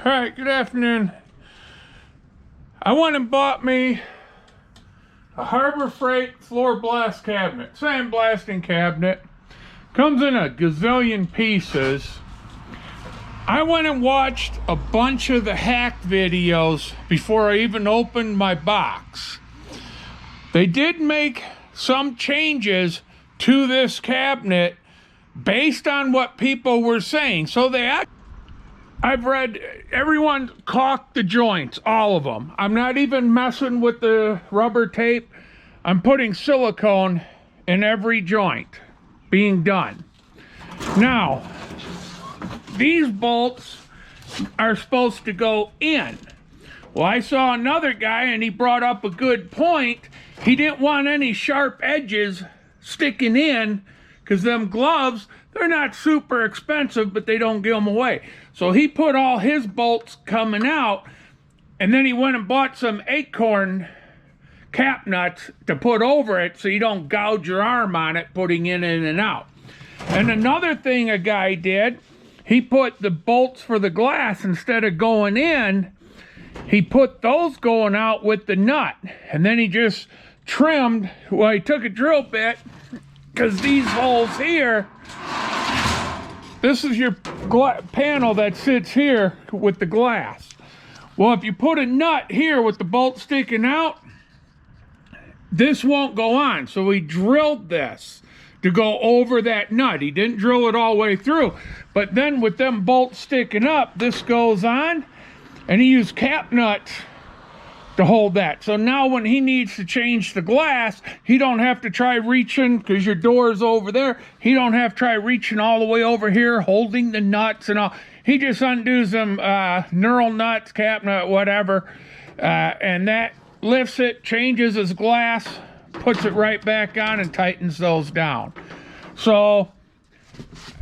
All right, good afternoon. I went and bought me a Harbor Freight floor blast cabinet, sandblasting cabinet. Comes in a gazillion pieces. I went and watched a bunch of the hack videos before I even opened my box. They did make some changes to this cabinet based on what people were saying. So I've read everyone caulked the joints, all of them. I'm not even messing with the rubber tape. I'm putting silicone in every joint being done. Now, these bolts are supposed to go in. Well, I saw another guy and he brought up a good point. He didn't want any sharp edges sticking in because them gloves, they're not super expensive, but they don't give them away. So he put all his bolts coming out, and then he went and bought some acorn cap nuts to put over it so you don't gouge your arm on it putting in and out. And another thing a guy did, he put the bolts for the glass, instead of going in, he put those going out with the nut. And then he just trimmed, well, he took a drill bit, because these holes here, this is your panel that sits here with the glass. Well, if you put a nut here with the bolt sticking out, this won't go on. So he drilled this to go over that nut. He didn't drill it all the way through. But then with them bolts sticking up, this goes on, and he used cap nuts to hold that. So now when he needs to change the glass, he don't have to try reaching, because your door's over there, he don't have to try reaching all the way over here holding the nuts and all. He just undoes them knurl nuts, cap nut, whatever, and that lifts it, changes his glass, puts it right back on, and tightens those down. So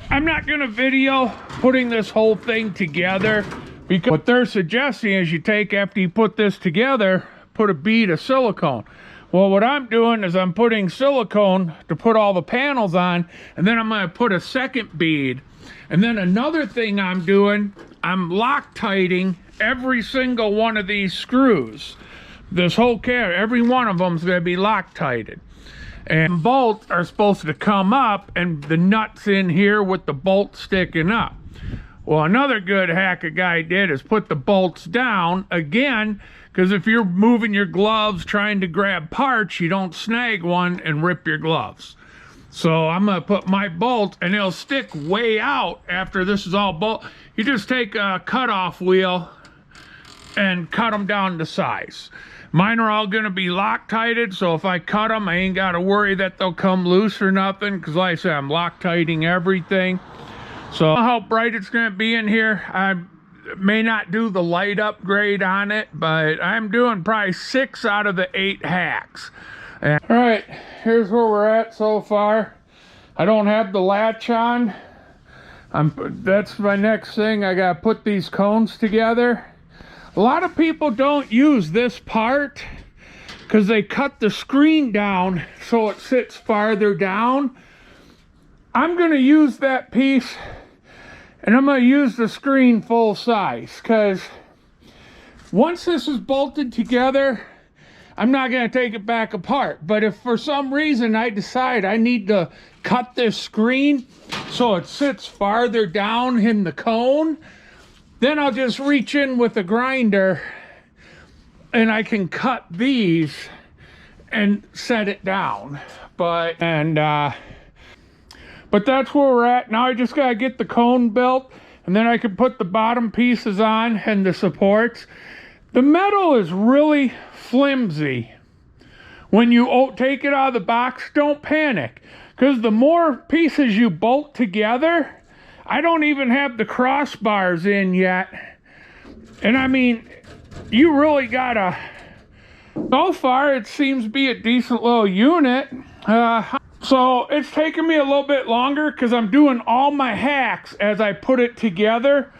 I'm not gonna video putting this whole thing together, because what they're suggesting is you take, after you put this together, put a bead of silicone. Well, what I'm doing is I'm putting silicone to put all the panels on, and then I'm going to put a second bead. And then another thing I'm doing, I'm Loctiting every single one of these screws. This whole cabinet, every one of them is going to be Loctited. And bolts are supposed to come up, and the nuts in here with the bolt sticking up. Well, another good hack a guy did is put the bolts down again, because if you're moving your gloves trying to grab parts, you don't snag one and rip your gloves. So I'm going to put my bolt, and it'll stick way out after this is all bolt. You just take a cutoff wheel and cut them down to size. Mine are all going to be Loctited, so if I cut them, I ain't got to worry that they'll come loose or nothing, because like I said, I'm Loctiting everything. So how bright it's going to be in here. I may not do the light upgrade on it, but I'm doing probably 6 out of the 8 hacks. And, all right, here's where we're at so far. I don't have the latch on. That's my next thing. I got to put these cones together. A lot of people don't use this part because they cut the screen down so it sits farther down. I'm going to use that piece, and I'm going to use the screen full size, because once this is bolted together, I'm not going to take it back apart. But if for some reason I decide I need to cut this screen so it sits farther down in the cone, then I'll just reach in with a grinder and I can cut these and set it down. But that's where we're at. Now I just gotta get the cone built, and then I can put the bottom pieces on and the supports. The metal is really flimsy. When you take it out of the box, don't panic, because the more pieces you bolt together, I don't even have the crossbars in yet. And I mean, you really gotta, so far it seems to be a decent little unit. So it's taking me a little bit longer because I'm doing all my hacks as I put it together.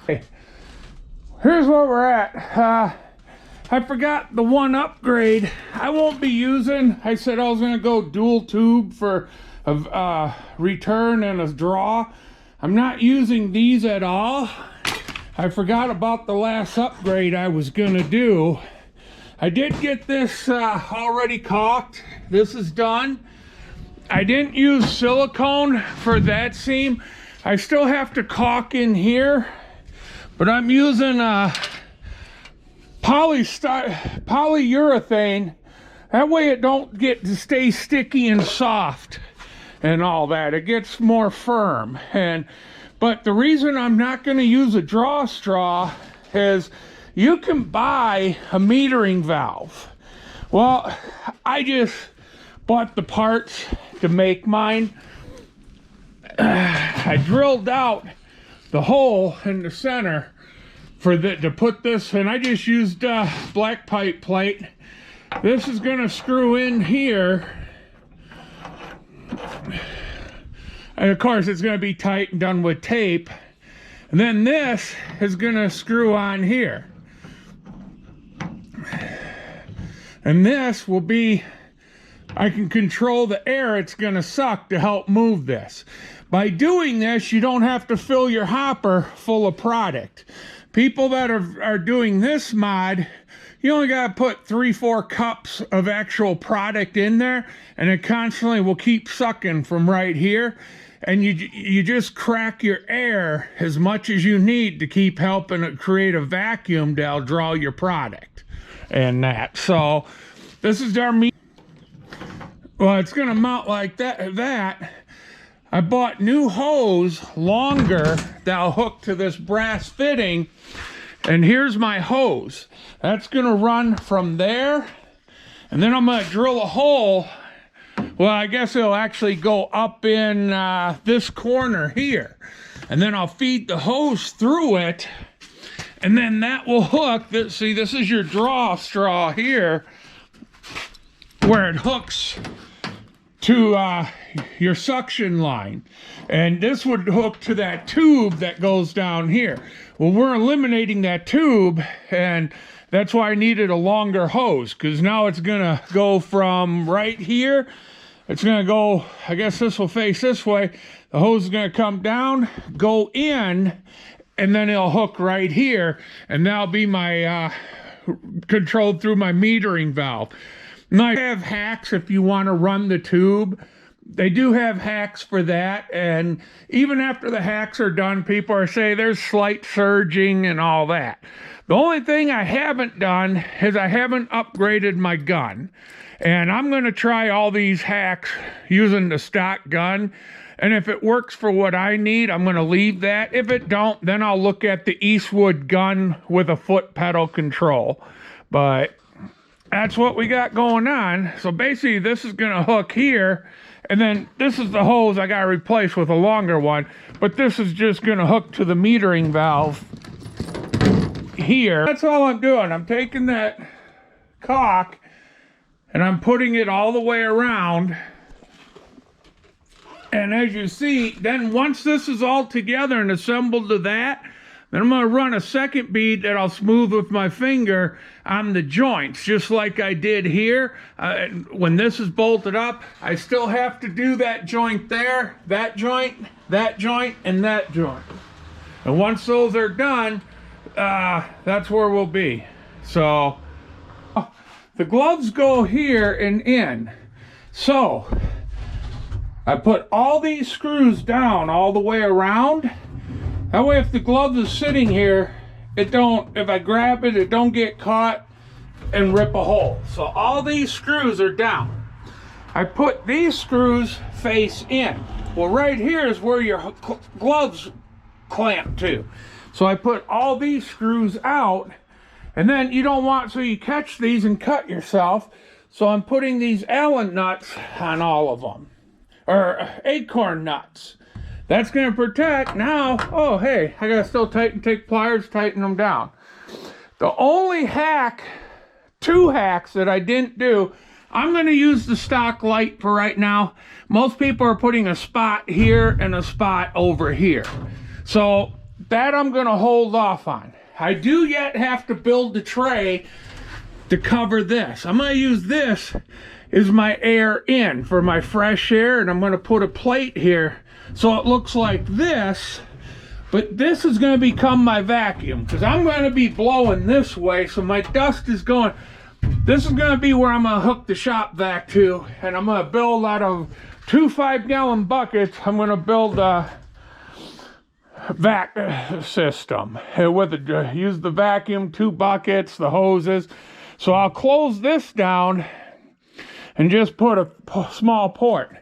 Here's where we're at. I forgot the one upgrade I won't be using. I said I was going to go dual tube for a return and a draw. I'm not using these at all. I forgot about the last upgrade I was gonna do. I did get this already caulked. This is done. I didn't use silicone for that seam. I still have to caulk in here, but I'm using polyurethane. That way it don't get to stay sticky and soft and all that. It gets more firm. But the reason I'm not going to use a draw straw is you can buy a metering valve. Well, I just bought the parts to make mine. I drilled out the hole in the center to put this, and I just used black pipe plate. This is going to screw in here, and of course it's going to be tight and done with tape, and then this is going to screw on here, and this will be, I can control the air it's going to suck to help move this. By doing this, you don't have to fill your hopper full of product. People that are doing this mod, you only got to put 3-4 cups of actual product in there, and it constantly will keep sucking from right here. And you just crack your air as much as you need to keep helping it create a vacuum to draw your product and that. So this is our meat. Well, it's going to mount like that. I bought new hose, longer, that'll hook to this brass fitting. And here's my hose. That's going to run from there. And then I'm going to drill a hole. Well, I guess it'll actually go up in this corner here. And then I'll feed the hose through it. And then that will hook. See, this is your draw straw here, where it hooks to your suction line, and this would hook to that tube that goes down here. Well, we're eliminating that tube, and that's why I needed a longer hose, because now it's gonna go from right here. It's gonna go, I guess this will face this way. The hose is gonna come down, go in, and then it'll hook right here, and that'll be my controlled through my metering valve. Now, I have hacks if you want to run the tube. They do have hacks for that, and even after the hacks are done, people are saying there's slight surging and all that. The only thing I haven't done is I haven't upgraded my gun, and I'm going to try all these hacks using the stock gun, and if it works for what I need, I'm going to leave that. If it don't, then I'll look at the Eastwood gun with a foot pedal control. But that's what we got going on. So basically this is gonna hook here, and then this is the hose I gotta replace with a longer one, but this is just gonna hook to the metering valve here. That's all I'm doing. I'm taking that caulk and I'm putting it all the way around, and as you see, then once this is all together and assembled to that, then I'm going to run a second bead that I'll smooth with my finger on the joints, just like I did here. When this is bolted up, I still have to do that joint there, that joint, and that joint. And once those are done, that's where we'll be. So the gloves go here and in. So I put all these screws down all the way around. That way if the glove is sitting here, if I grab it, it don't get caught and rip a hole. So all these screws are down. I put these screws face in. Well, right here is where your gloves clamp to. So I put all these screws out, and then you don't want, so you catch these and cut yourself. So I'm putting these Allen nuts on all of them, or acorn nuts. That's going to protect. Now, oh, hey, I got to still take pliers, tighten them down. The only hack, 2 hacks that I didn't do, I'm going to use the stock light for right now. Most people are putting a spot here and a spot over here. So that I'm going to hold off on. I do yet have to build the tray to cover this. I'm going to use this as my air in for my fresh air, and I'm going to put a plate here so it looks like this, But this is going to become my vacuum because I'm going to be blowing this way, so my dust is going. This is going to be where I'm going to hook the shop vac to, and I'm going to build out of 2 5-gallon buckets. I'm going to build a vac system use the vacuum, 2 buckets, the hoses. So I'll close this down and just put a small port.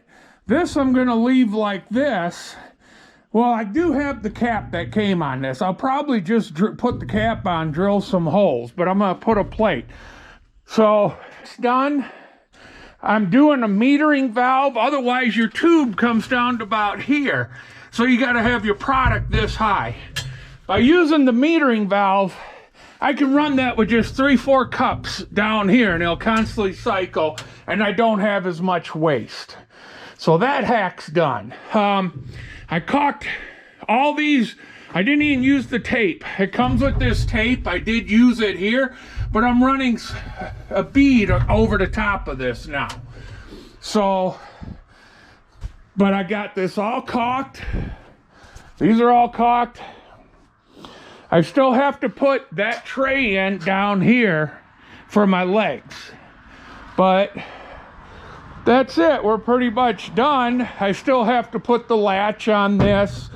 This I'm going to leave like this. Well, I do have the cap that came on this. I'll probably just put the cap on, drill some holes, but I'm going to put a plate. So it's done. I'm doing a metering valve. Otherwise, your tube comes down to about here. So you got to have your product this high. By using the metering valve, I can run that with just 3-4 cups down here, and it'll constantly cycle, and I don't have as much waste. So that hack's done. I caulked all these. I didn't even use the tape. It comes with this tape. I did use it here, but I'm running a bead over the top of this now. So, but I got this all caulked. These are all caulked. I still have to put that tray in down here for my legs, but that's it. We're pretty much done. I still have to put the latch on this.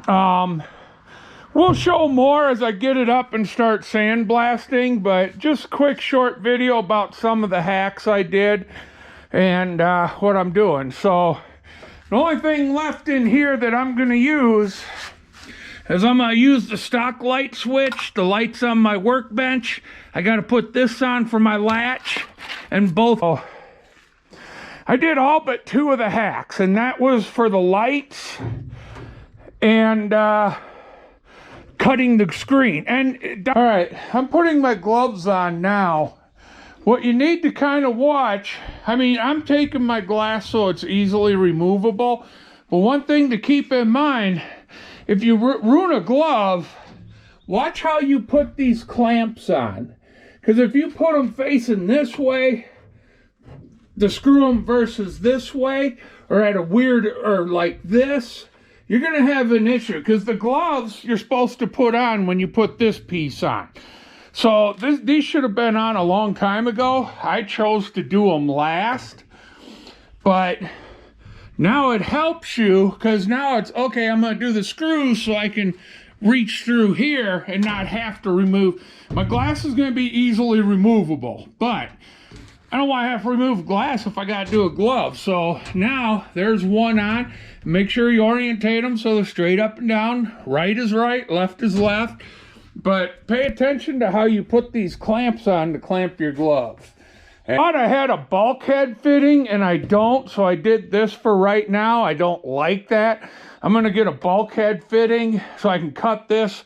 We'll show more as I get it up and start sandblasting, but just a quick short video about some of the hacks I did and what I'm doing. So the only thing left in here that I'm going to use is I'm going to use the stock light switch. The light's on my workbench. I got to put this on for my latch and both. I did all but 2 of the hacks, and that was for the lights and cutting the screen. And all right, I'm putting my gloves on now. What you need to kind of watch, I mean, I'm taking my glass so it's easily removable, but one thing to keep in mind, if you ruin a glove, watch how you put these clamps on. Because if you put them facing this way, to screw them versus this way, or at a weird, or like this, you're going to have an issue, because the gloves you're supposed to put on when you put this piece on. So these should have been on a long time ago. I chose to do them last, but now it helps you, because now it's, okay, I'm going to do the screws so I can reach through here and not have to remove. My glass is going to be easily removable, but I don't want to have to remove glass if I got to do a glove. So now there's one on. Make sure you orientate them so they're straight up and down. Right is right, left is left. But pay attention to how you put these clamps on to clamp your gloves. I thought I had a bulkhead fitting, and I don't, so I did this for right now. I don't like that. I'm going to get a bulkhead fitting so I can cut this,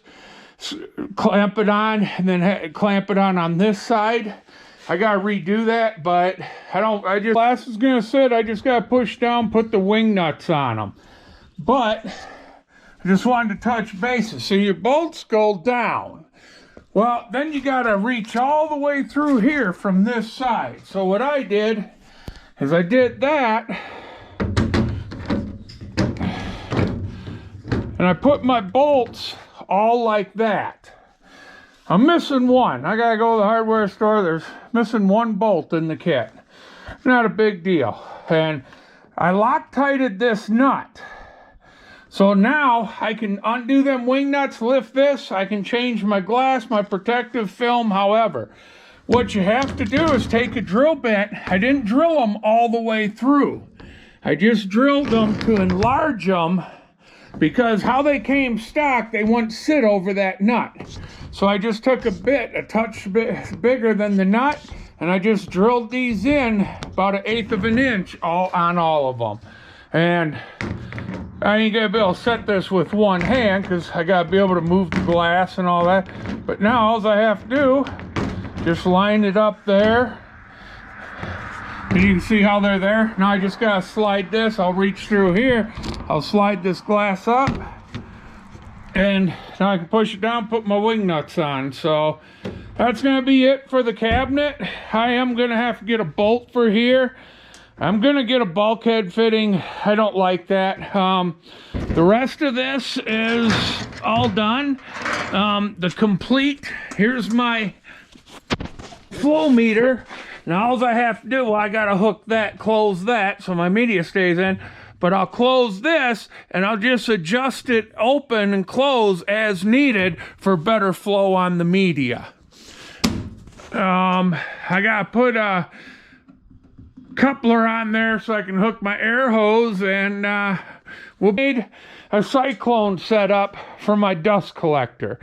clamp it on, and then clamp it on this side. I got to redo that, but glass is going to sit. I just got to push down, put the wing nuts on them. But I just wanted to touch bases. So your bolts go down. Well, then you got to reach all the way through here from this side. So what I did is I did that, and I put my bolts all like that. I'm missing one. I gotta go to the hardware store. There's missing one bolt in the kit. Not a big deal. And I Loctited this nut. So now I can undo them wing nuts, lift this. I can change my glass, my protective film, however. What you have to do is take a drill bit. I didn't drill them all the way through. I just drilled them to enlarge them, because how they came stock, they wouldn't sit over that nut. So I just took a bit, a touch bit bigger than the nut, and I just drilled these in about 1/8 of an inch on all of them. And I ain't gonna be able to set this with one hand, because I gotta be able to move the glass and all that. But now all I have to do, just line it up there. And you can see how they're there. Now I just gotta slide this. I'll reach through here. I'll slide this glass up. And now I can push it down, put my wing nuts on. So that's gonna be it for the cabinet. I am gonna have to get a bolt for here. I'm gonna get a bulkhead fitting. I don't like that. The rest of this is all done. Here's my flow meter. Now all I have to do, well, I gotta hook that, close that so my media stays in, but I'll close this and I'll just adjust it open and close as needed for better flow on the media. I gotta put a coupler on there so I can hook my air hose, and we'll need a cyclone setup for my dust collector.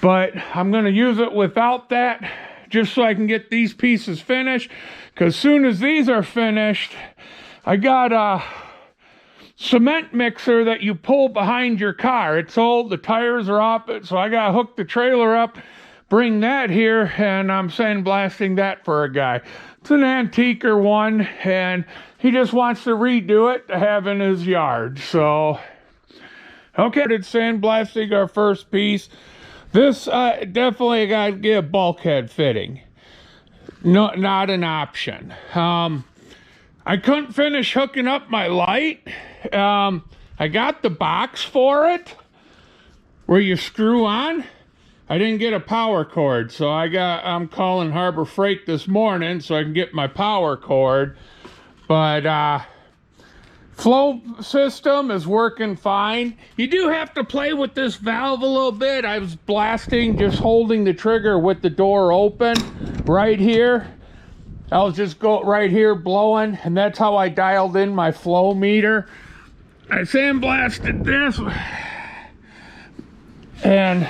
But I'm going to use it without that just so I can get these pieces finished, because as soon as these are finished, I got a cement mixer that you pull behind your car. It's old, the tires are off it, so I got to hook the trailer up, bring that here, and I'm sandblasting that for a guy. It's an antiquer one, and he just wants to redo it to have in his yard. So, okay, it's sandblasting our first piece. This definitely got to get a bulkhead fitting. No, not an option. I couldn't finish hooking up my light. I got the box for it, where you screw on. I didn't get a power cord, so I'm calling Harbor Freight this morning so I can get my power cord. But flow system is working fine. You do have to play with this valve a little bit. I was blasting, just holding the trigger with the door open right here. I'll just go right here blowing, and that's how I dialed in my flow meter. I sandblasted this, and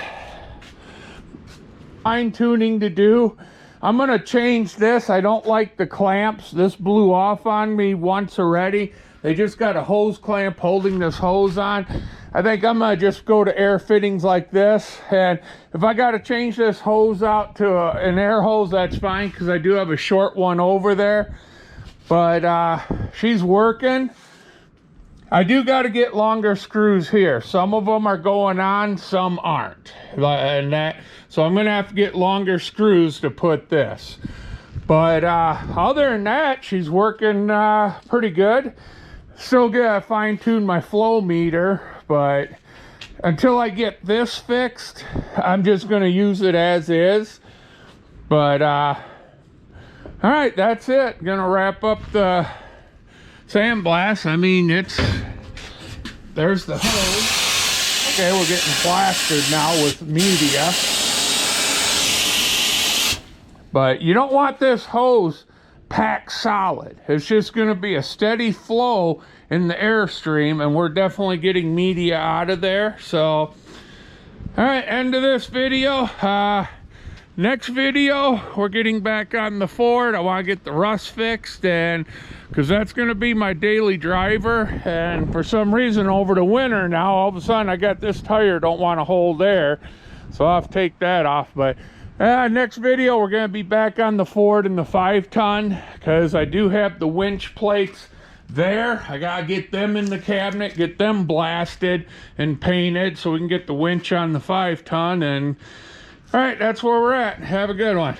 fine tuning to do. I'm gonna change this. I don't like the clamps. This blew off on me once already. They just got a hose clamp holding this hose on. I think I'm gonna just go to air fittings like this, and if I gotta change this hose out to an air hose, that's fine, because I do have a short one over there. But she's working. I do got to get longer screws here. Some of them are going on, some aren't. So I'm going to have to get longer screws to put this. But other than that, she's working pretty good. Still got to fine tune my flow meter, but until I get this fixed, I'm just going to use it as is. But all right, that's it. Gonna wrap up the sandblast. I mean, there's the hose. Okay, we're getting plastered now with media. But you don't want this hose packed solid. It's just gonna be a steady flow in the airstream, and we're definitely getting media out of there. So, all right, end of this video. Next video, we're getting back on the Ford. I want to get the rust fixed, and because that's going to be my daily driver. And for some reason over the winter now, all of a sudden I got this tire don't want to hold air, so I'll have to take that off. But next video, we're going to be back on the Ford and the 5-ton, because I do have the winch plates there. I gotta get them in the cabinet, get them blasted and painted so we can get the winch on the 5-ton. And all right, that's where we're at. Have a good one.